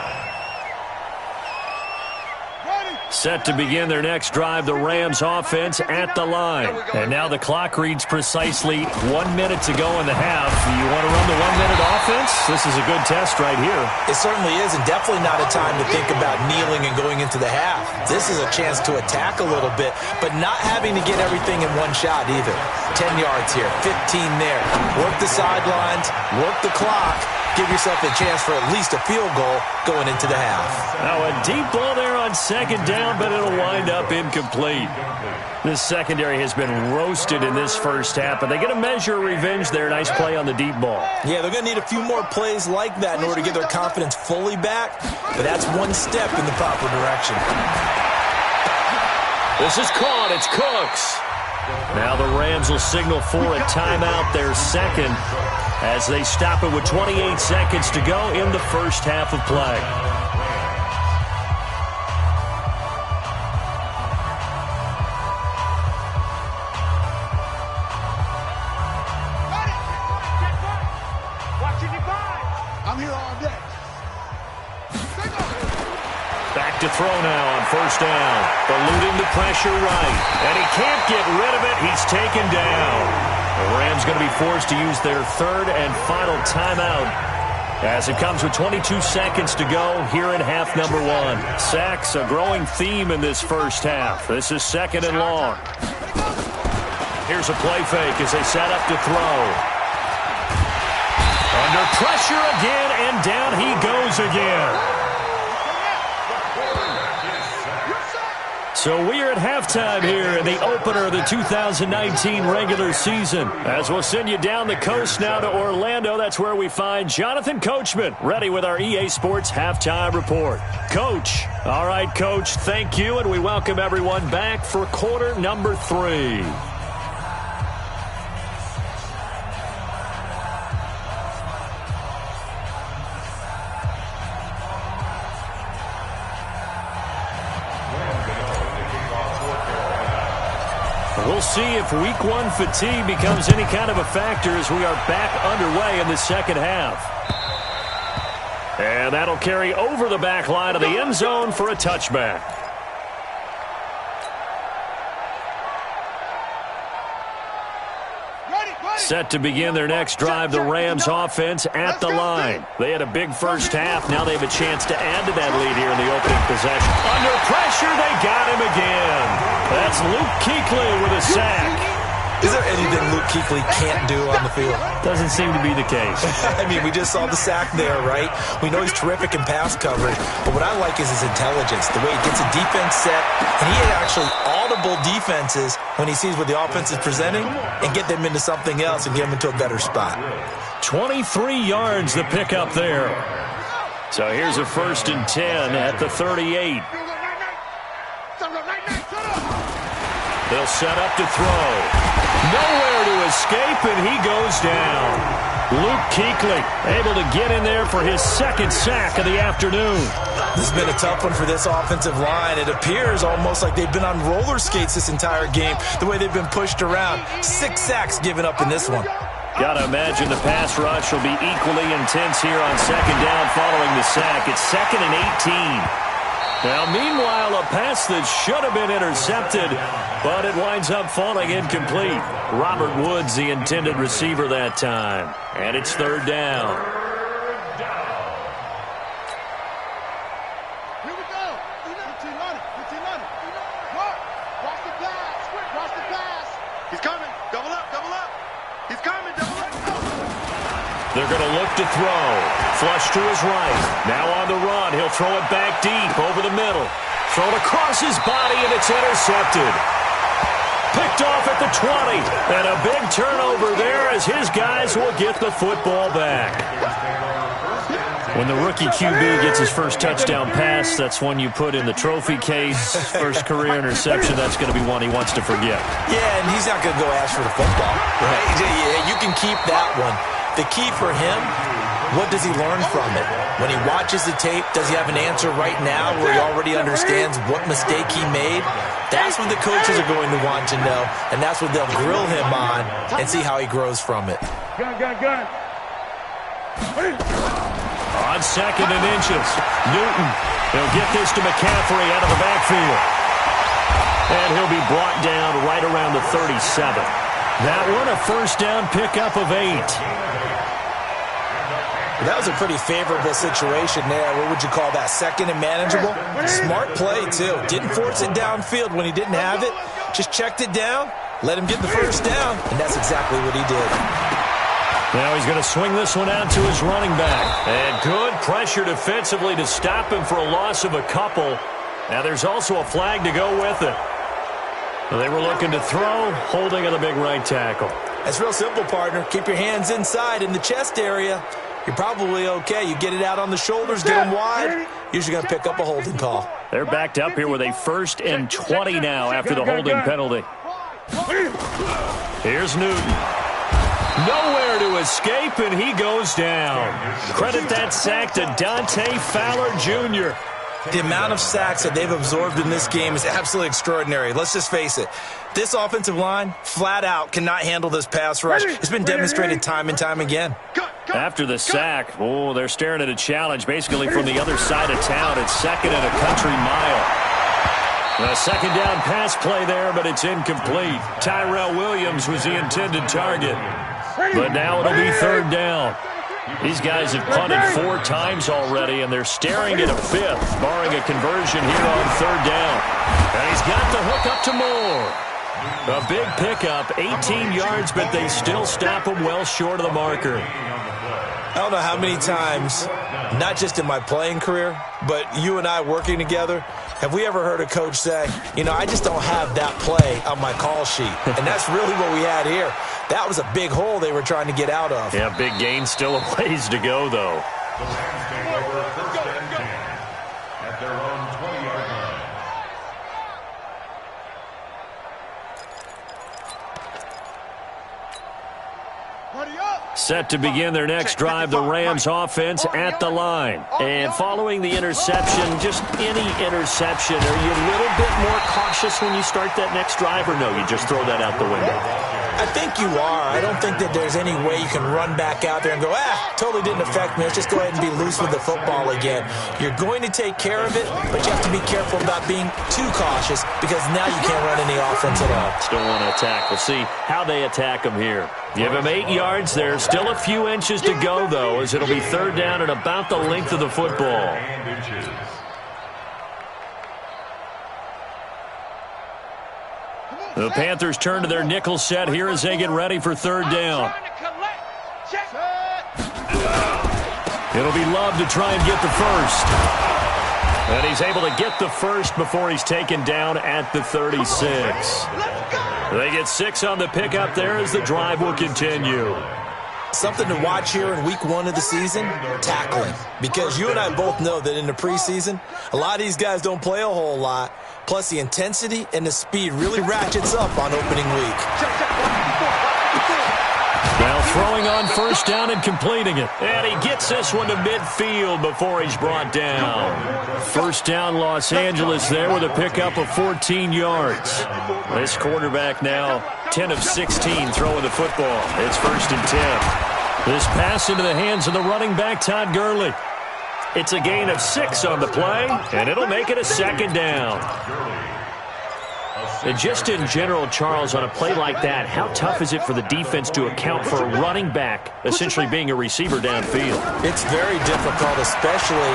Set to begin their next drive, the Rams offense at the line. And now the clock reads precisely 1 minute to go in the half. You want to run the 1 minute offense? This is a good test right here. It certainly is, and definitely not a time to think about kneeling and going into the half. This is a chance to attack a little bit, but not having to get everything in one shot either. 10 yards here, 15 there. Work the sidelines, work the clock. Give yourself a chance for at least a field goal going into the half. Now a deep ball there on second down, but it'll wind up incomplete. This secondary has been roasted in this first half, but they get a measure of revenge there. Nice play on the deep ball. Yeah, they're going to need a few more plays like that in order to get their confidence fully back, but that's one step in the proper direction. This is caught. It's Cooks. Now the Rams will signal for a timeout, their second, as they stop it with 28 seconds to go in the first half of play. I'm here all day. Back to throw now on first down. Eluding the pressure right. And he can't get rid of it. He's taken down. The Rams going to be forced to use their third and final timeout as it comes with 22 seconds to go here in half number 1. Sacks, a growing theme in this first half. This is second and long. Here's a play fake as they set up to throw. Under pressure again, and down he goes again. So we are at halftime here in the opener of the 2019 regular season. As we'll send you down the coast now to Orlando, that's where we find Jonathan Coachman, ready with our EA Sports Halftime Report. Coach. All right, Coach, thank you, and we welcome everyone back for quarter number 3. We'll see if week 1 fatigue becomes any kind of a factor as we are back underway in the second half. And that'll carry over the back line of the end zone for a touchback. Set to begin their next drive, the Rams offense at the line. They had a big first half. Now they have a chance to add to that lead here in the opening possession. Under pressure, they got him again. That's Luke Kuechly with a sack. Is there anything Luke Kuechly can't do on the field? Doesn't seem to be the case. I mean, we just saw the sack there, right? We know he's terrific in pass coverage, but what I like is his intelligence, the way he gets a defense set, and he actually audible defenses when he sees what the offense is presenting and get them into something else and get them into a better spot. 23 yards the pickup there. So here's a 1st and 10 at the 38. They'll set up to throw. Nowhere to escape, and he goes down. Luke Kuechly able to get in there for his second sack of the afternoon. This has been a tough one for this offensive line. It appears almost like they've been on roller skates this entire game, the way they've been pushed around. 6 sacks given up in this one. Gotta imagine the pass rush will be equally intense here on second down following the sack. It's 2nd and 18. Now, meanwhile, a pass that should have been intercepted, but it winds up falling incomplete. Robert Woods, the intended receiver that time. And it's 3rd down. Here we go. 15 running. Watch the pass. Watch the pass. He's coming. Double up. They're going to look to throw. Flush to his right. Now on the run. He'll throw it back deep over the middle. Thrown across his body, and it's intercepted. Picked off at the 20. And a big turnover there as his guys will get the football back. When the rookie QB gets his first touchdown pass, that's one you put in the trophy case. First career interception, that's going to be one he wants to forget. Yeah, and he's not going to go ask for the football, right? Yeah, you can keep that one. The key for him, what does he learn from it? When he watches the tape, does he have an answer right now where he already understands what mistake he made? That's what the coaches are going to want to know, and that's what they'll grill him on and see how he grows from it. Gun. On 2nd and inches, Newton. He'll get this to McCaffrey out of the backfield. And he'll be brought down right around the 37. That one, a first down pickup of 8. That was a pretty favorable situation there. What would you call that? 2nd and manageable? Smart play, too. Didn't force it downfield when he didn't have it. Just checked it down, let him get the first down, and that's exactly what he did. Now he's going to swing this one out to his running back. And good pressure defensively to stop him for a loss of a couple. Now there's also a flag to go with it. They were looking to throw, holding on the big right tackle. That's real simple, partner. Keep your hands inside in the chest area. You're probably okay. You get it out on the shoulders, get them wide. Usually going to pick up a holding call. They're backed up here with a 1st and 20 now after the holding penalty. Here's Newton. Nowhere to escape, and he goes down. Credit that sack to Dante Fowler Jr. The amount of sacks that they've absorbed in this game is absolutely extraordinary. Let's just face it. This offensive line, flat out, cannot handle this pass rush. It's been demonstrated time and time again. After the sack, they're staring at a challenge basically from the other side of town. It's 2nd and a country mile. A 2nd down pass play there, but it's incomplete. Tyrell Williams was the intended target. But now it'll be 3rd down. These guys have punted 4 times already, and they're staring at a 5th, barring a conversion here on 3rd down. And he's got the hook up to Moore. A big pickup, 18 yards, but they still stop him well short of the marker. I don't know how many times, not just in my playing career, but you and I working together, have we ever heard a coach say, I just don't have that play on my call sheet. And that's really what we had here. That was a big hole they were trying to get out of. Yeah, big gain, still a ways to go, though. The Rams take over 1st and 10 at their own 20-yard line. Set to begin their next drive, the Rams offense at the line. And following the interception, just any interception, are you a little bit more cautious when you start that next drive, or no, you just throw that out the window? I think you are. I don't think that there's any way you can run back out there and go, totally didn't affect me. Let's just go ahead and be loose with the football again. You're going to take care of it, but you have to be careful about being too cautious because now you can't run any offense at all. Still want to attack. We'll see how they attack him here. Give him 8 yards there. Still a few inches to go, though, as it'll be 3rd down and about the length of the football. The Panthers turn to their nickel set here as they get ready for 3rd down. It'll be Love to try and get the first. And he's able to get the first before he's taken down at the 36. They get 6 on the pickup there as the drive will continue. Something to watch here in week 1 of the season, tackling. Because you and I both know that in the preseason, a lot of these guys don't play a whole lot. Plus, the intensity and the speed really ratchets up on opening week. Now throwing on 1st down and completing it. And he gets this one to midfield before he's brought down. 1st down Los Angeles there with a pickup of 14 yards. This quarterback now 10 of 16 throwing the football. It's 1st and 10. This pass into the hands of the running back, Todd Gurley. It's a gain of 6 on the play, and it'll make it a 2nd down. And just in general, Charles, on a play like that, how tough is it for the defense to account for a running back essentially being a receiver downfield? It's very difficult, especially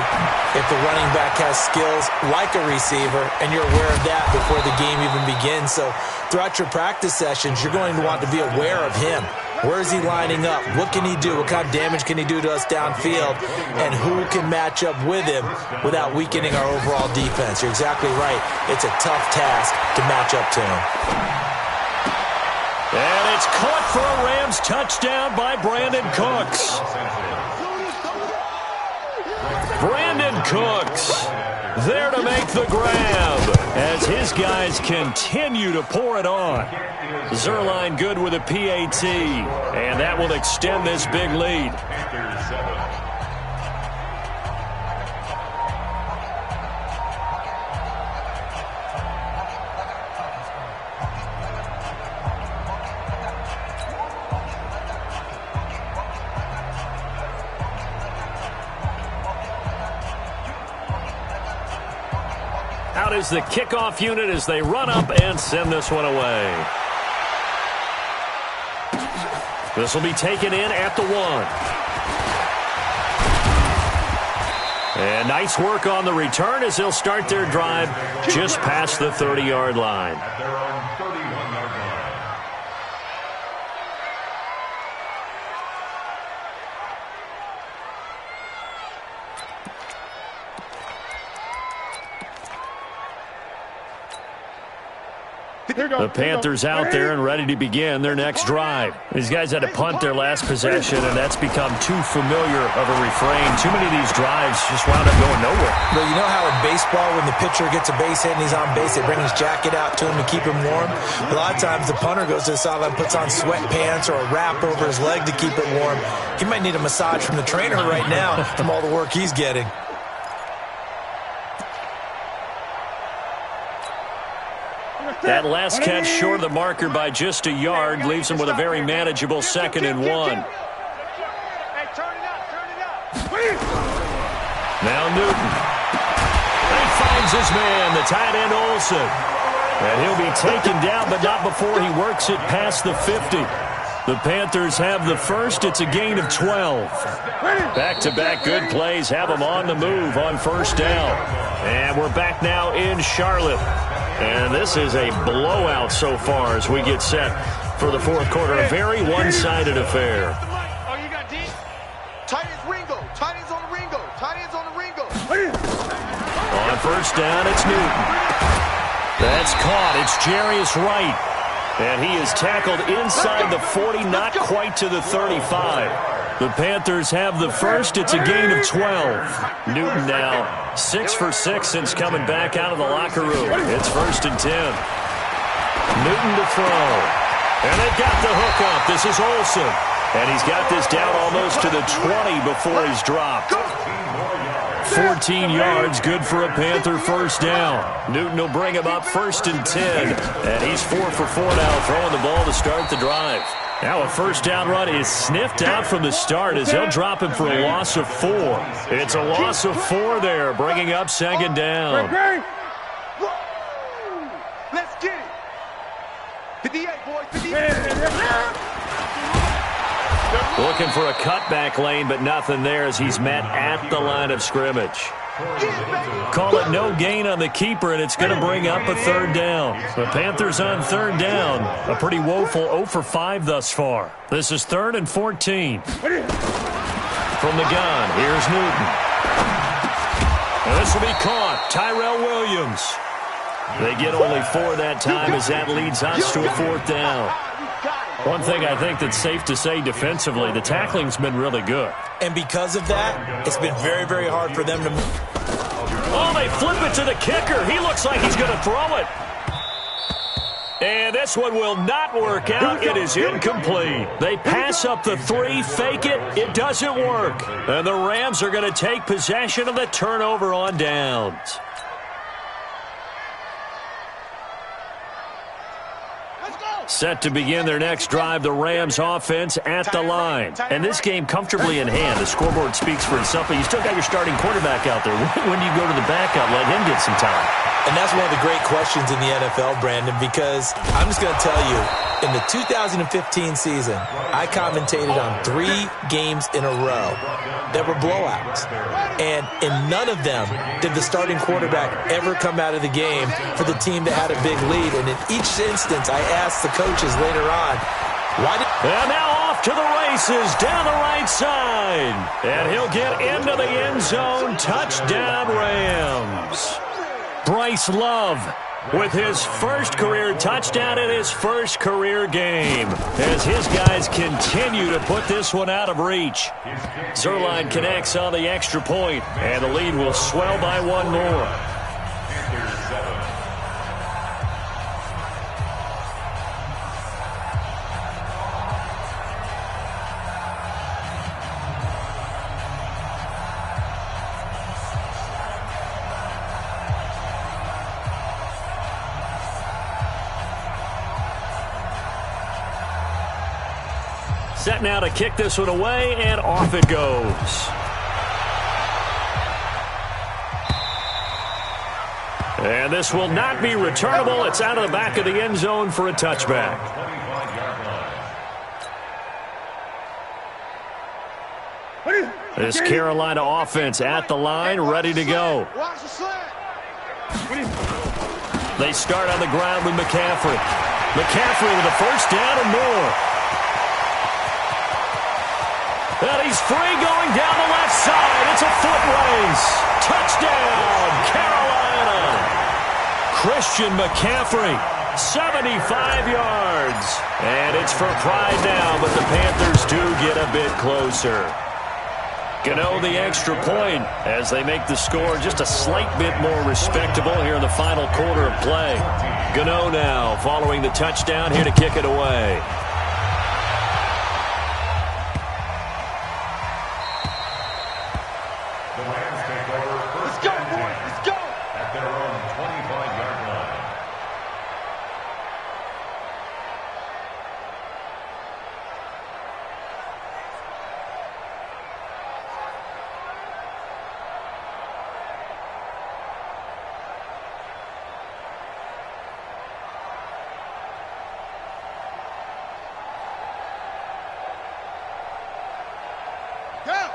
if the running back has skills like a receiver, and you're aware of that before the game even begins. So throughout your practice sessions, you're going to want to be aware of him. Where is he lining up? What can he do? What kind of damage can he do to us downfield? And who can match up with him without weakening our overall defense? You're exactly right. It's a tough task to match up to him. And it's caught for a Rams touchdown by Brandon Cooks. Brandon Cooks there to make the grab as his guys continue to pour it on. Zerline good with a PAT, and that will extend this big lead. Out is the kickoff unit as they run up and send this one away. This will be taken in at the 1. And nice work on the return as they'll start their drive just past the 30-yard line. At their own 31-yard line. The Panthers out there and ready to begin their next drive. These guys had to punt their last possession, and that's become too familiar of a refrain. Too many of these drives just wound up going nowhere. But you know how in baseball, when the pitcher gets a base hit and he's on base, they bring his jacket out to him to keep him warm? A lot of times the punter goes to the sideline, puts on sweatpants or a wrap over his leg to keep it warm. He might need a massage from the trainer right now from all the work he's getting. That last catch short of the marker by just a yard leaves him with a very manageable 2nd and 1. Now Newton. He finds his man, the tight end Olsen. And he'll be taken down, but not before he works it past the 50. The Panthers have the first. It's a gain of 12. Back-to-back good plays have them on the move on first down. And we're back now in Charlotte. And this is a blowout so far as we get set for the fourth quarter. A very one-sided affair. Oh, you got deep. Tight ends Ringo. Tight ends on the Ringo. Tight ends on the Ringo. On first down, it's Newton. That's caught. It's Jarius Wright. And he is tackled inside the 40, not quite to the 35. The Panthers have the first. It's a gain of 12. Newton now 6 for 6 since coming back out of the locker room. It's 1st and 10. Newton to throw. And they've got the hook up. This is Olsen. And he's got this down almost to the 20 before he's dropped. 14 yards, good for a Panther first down. Newton will bring him up 1st and 10. And he's 4 for 4 now, throwing the ball to start the drive. Now a first down run is sniffed out from the start as they'll drop him for a loss of 4. It's a loss of 4 there, bringing up 2nd down. Let's get it. 58, boys. 58. Looking for a cutback lane, but nothing there as he's met at the line of scrimmage. Call it no gain on the keeper, and it's going to bring up a 3rd down. The Panthers on 3rd down. A pretty woeful 0 for 5 thus far. This is 3rd and 14. From the gun, here's Newton. And this will be caught. Tyrell Williams. They get only 4 that time as that leads us to a 4th down. One thing I think that's safe to say defensively, the tackling's been really good. And because of that, it's been very, very hard for them to move. Oh, they flip it to the kicker. He looks like he's going to throw it. And this one will not work out. It is incomplete. They pass up the 3, fake it. It doesn't work. And the Rams are going to take possession of the turnover on downs. Set to begin their next drive, the Rams offense at the line. And this game comfortably in hand. The scoreboard speaks for itself, but you still got your starting quarterback out there. When do you go to the backup, let him get some time? And that's one of the great questions in the NFL, Brandon, because I'm just going to tell you, in the 2015 season, I commentated on 3 games in a row that were blowouts. And in none of them did the starting quarterback ever come out of the game for the team that had a big lead. And in each instance, I asked the coaches later on, why did... And now off off to the races down the right side. And he'll get into the end zone. Touchdown, Rams. Bryce Love with his first career touchdown in his first career game as his guys continue to put this one out of reach. Zuerlein connects on the extra point, and the lead will swell by one more. Set now to kick this one away, and off it goes. And this will not be returnable. It's out of the back of the end zone for a touchback. This Carolina offense at the line, ready to go. They start on the ground with McCaffrey. McCaffrey with a first down and more. And he's free going down the left side. It's a foot race. Touchdown, Carolina. Christian McCaffrey, 75 yards. And it's for pride now, but the Panthers do get a bit closer. Gano the extra point as they make the score just a slight bit more respectable here in the final quarter of play. Gano now following the touchdown here to kick it away.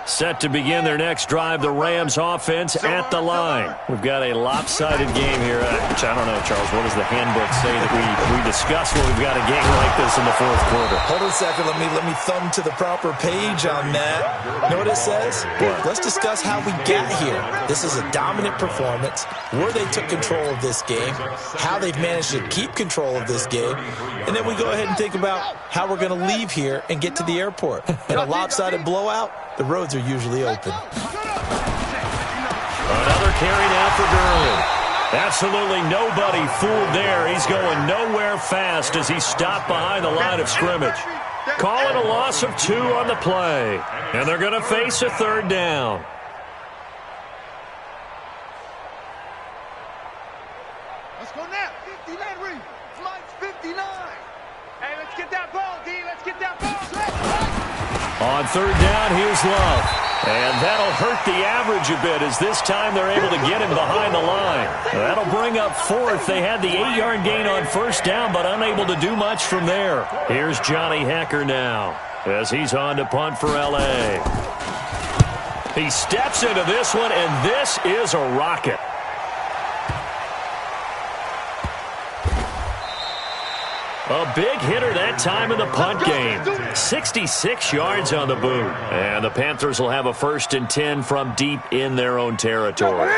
Set to begin their next drive, the Rams offense at the line. We've got a lopsided game here. Which I don't know, Charles, what does the handbook say that we discuss when we've got a game like this in the fourth quarter? Hold on a second. Let me thumb to the proper page on that. You know what it says? What? Let's discuss how we got here. This is a dominant performance, where they took control of this game, how they've managed to keep control of this game, and then we go ahead and think about how we're going to leave here and get to the airport. In a lopsided blowout, the roads are usually open. Another carry now for Gurley. Absolutely nobody fooled there. He's going nowhere fast as he stopped behind the line of scrimmage. Call it a loss of 2 on the play. And they're going to face a third down. Let's go now. 59, Reed. Flights 59. Hey, let's get that ball, D. Let's get that ball. On third down, here's Love. And that'll hurt the average a bit as this time they're able to get him behind the line. That'll bring up fourth. They had the 8-yard gain on first down, but unable to do much from there. Here's Johnny Hekker now as he's on to punt for L.A. He steps into this one, and this is a rocket. A big hitter that time in the punt game. 66 yards on the boot. And the Panthers will have a 1st and 10 from deep in their own territory.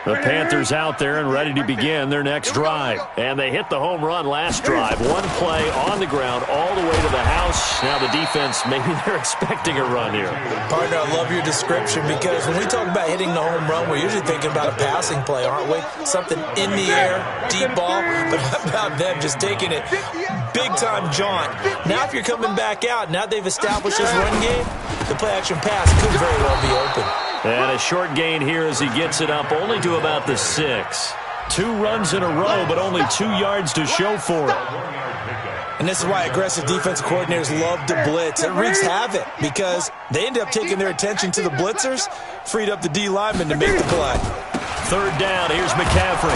The Panthers out there and ready to begin their next drive. And they hit the home run last drive. One play on the ground all the way to the house. Now the defense, maybe they're expecting a run here. Partner, I love your description because when we talk about hitting the home run, we're usually thinking about a passing play, aren't we? Something in the air, deep ball. But how about them just taking it big-time jaunt? Now if you're coming back out, now they've established this run game, the play-action pass could very well be open. And a short gain here as he gets it up only to about the 6. 2 runs in a row, but only 2 yards to show for it. And this is why aggressive defensive coordinators love to blitz. It wreaks havoc because they end up taking their attention to the blitzers, freed up the D lineman to make the play. Third down, here's McCaffrey.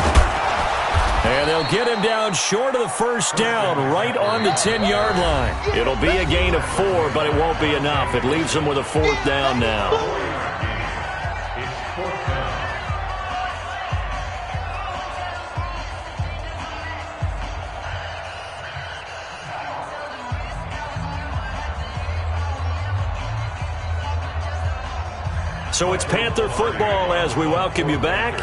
And they'll get him down short of the first down, right on the 10-yard line. It'll be a gain of 4, but it won't be enough. It leaves them with a 4th down now. So it's Panther football as we welcome you back.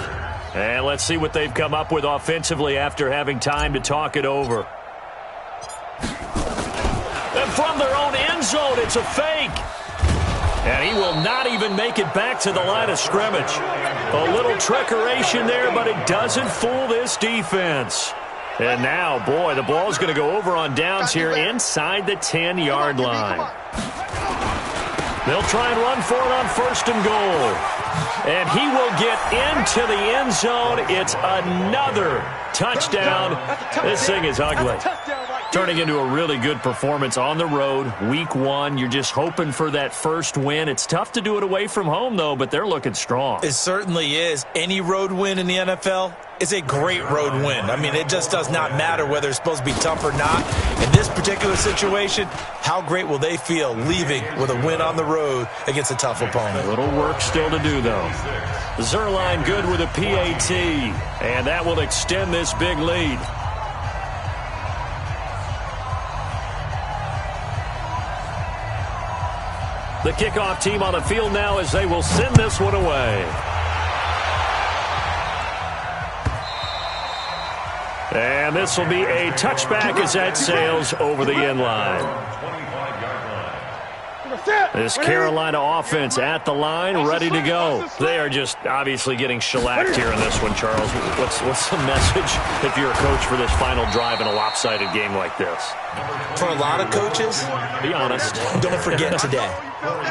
And let's see what they've come up with offensively after having time to talk it over. And from their own end zone, it's a fake. And he will not even make it back to the line of scrimmage. A little trickeration there, but it doesn't fool this defense. And now, boy, the ball's going to go over on downs here inside the 10-yard line. They'll try and run for it on 1st and goal. And he will get into the end zone. It's another touchdown. This thing is ugly. Turning into a really good performance on the road. Week 1, you're just hoping for that first win. It's tough to do it away from home, though, but they're looking strong. It certainly is. Any road win in the NFL is a great road win. I mean, it just does not matter whether it's supposed to be tough or not. In this particular situation, how great will they feel leaving with a win on the road against a tough opponent? A little work still to do, though. Zerline good with a PAT, and that will extend this big lead. The kickoff team on the field now as they will send this one away. And this will be a touchback as that sails over the end line. This Carolina offense at the line, ready to go. They are just obviously getting shellacked here in this one, Charles. What's the message if you're a coach for this final drive in a lopsided game like this? For a lot of coaches, be honest. Don't forget today.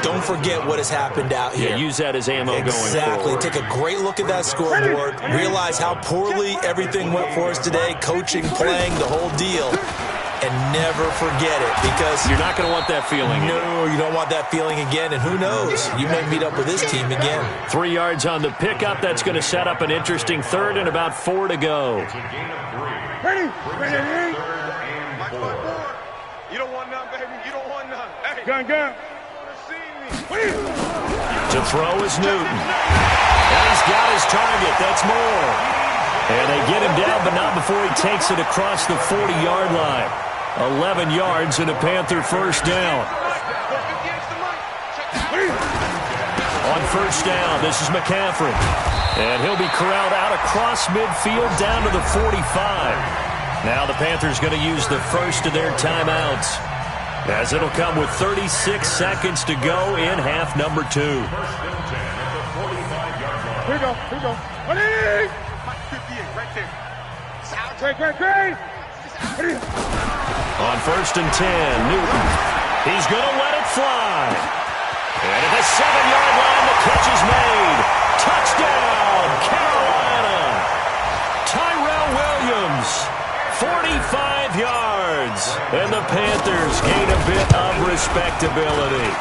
Don't forget what has happened out here. Yeah, use that as ammo going forward. Exactly. Take a great look at that scoreboard. Realize how poorly everything went for us today. Coaching, playing, the whole deal. And never forget it, because you're not going to want that feeling. No, you don't want that feeling again. And who knows? You may meet up with this team again. 3 yards on the pickup. That's going to set up an interesting third and about 4 to go. Ready? You don't want none, baby. You don't want none. Hey. Gun. To throw is Newton. And he's got his target. That's more. And they get him down, but not before he takes it across the 40-yard line. 11 yards and a Panther first down. On first down, this is McCaffrey. And he'll be corralled out across midfield down to the 45. Now the Panthers going to use the first of their timeouts, as it'll come with 36 seconds to go in half number 2. Here we go. Ready? Right there. Great. On first and 10, Newton. He's going to let it fly. And at the 7-yard line, the catch is made. Touchdown, Carolina. Tyrell Williams, 45 yards. And the Panthers gain a bit of respectability.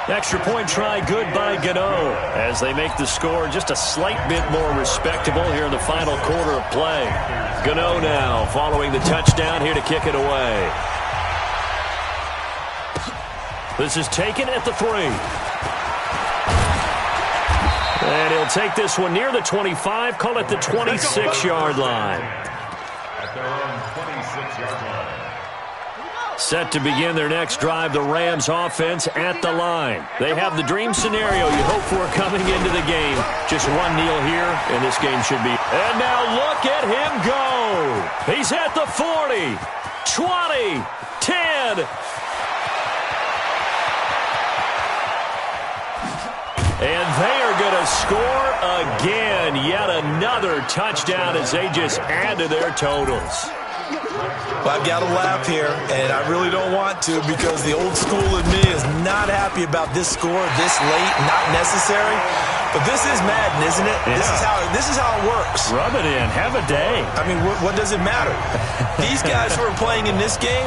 Extra point try good by Gano as they make the score just a slight bit more respectable here in the final quarter of play. Gano now following the touchdown here to kick it away. This is taken at the 3. And he'll take this one near the 25, call it the 26-yard line. At their own 26-yard line. Set to begin their next drive, the Rams offense at the line. They have the dream scenario you hope for coming into the game. Just one kneel here, and this game should be. And now look at him go. He's at the 40, 20, 10. And they are going to score again. Yet another touchdown as they just add to their totals. Well, I've got to laugh here, and I really don't want to, because the old school in me is not happy about this score this late, not necessary. But this is Madden, isn't it? Yeah. This is how it works. Rub it in. Have a day. I mean, what does it matter? These guys who are playing in this game,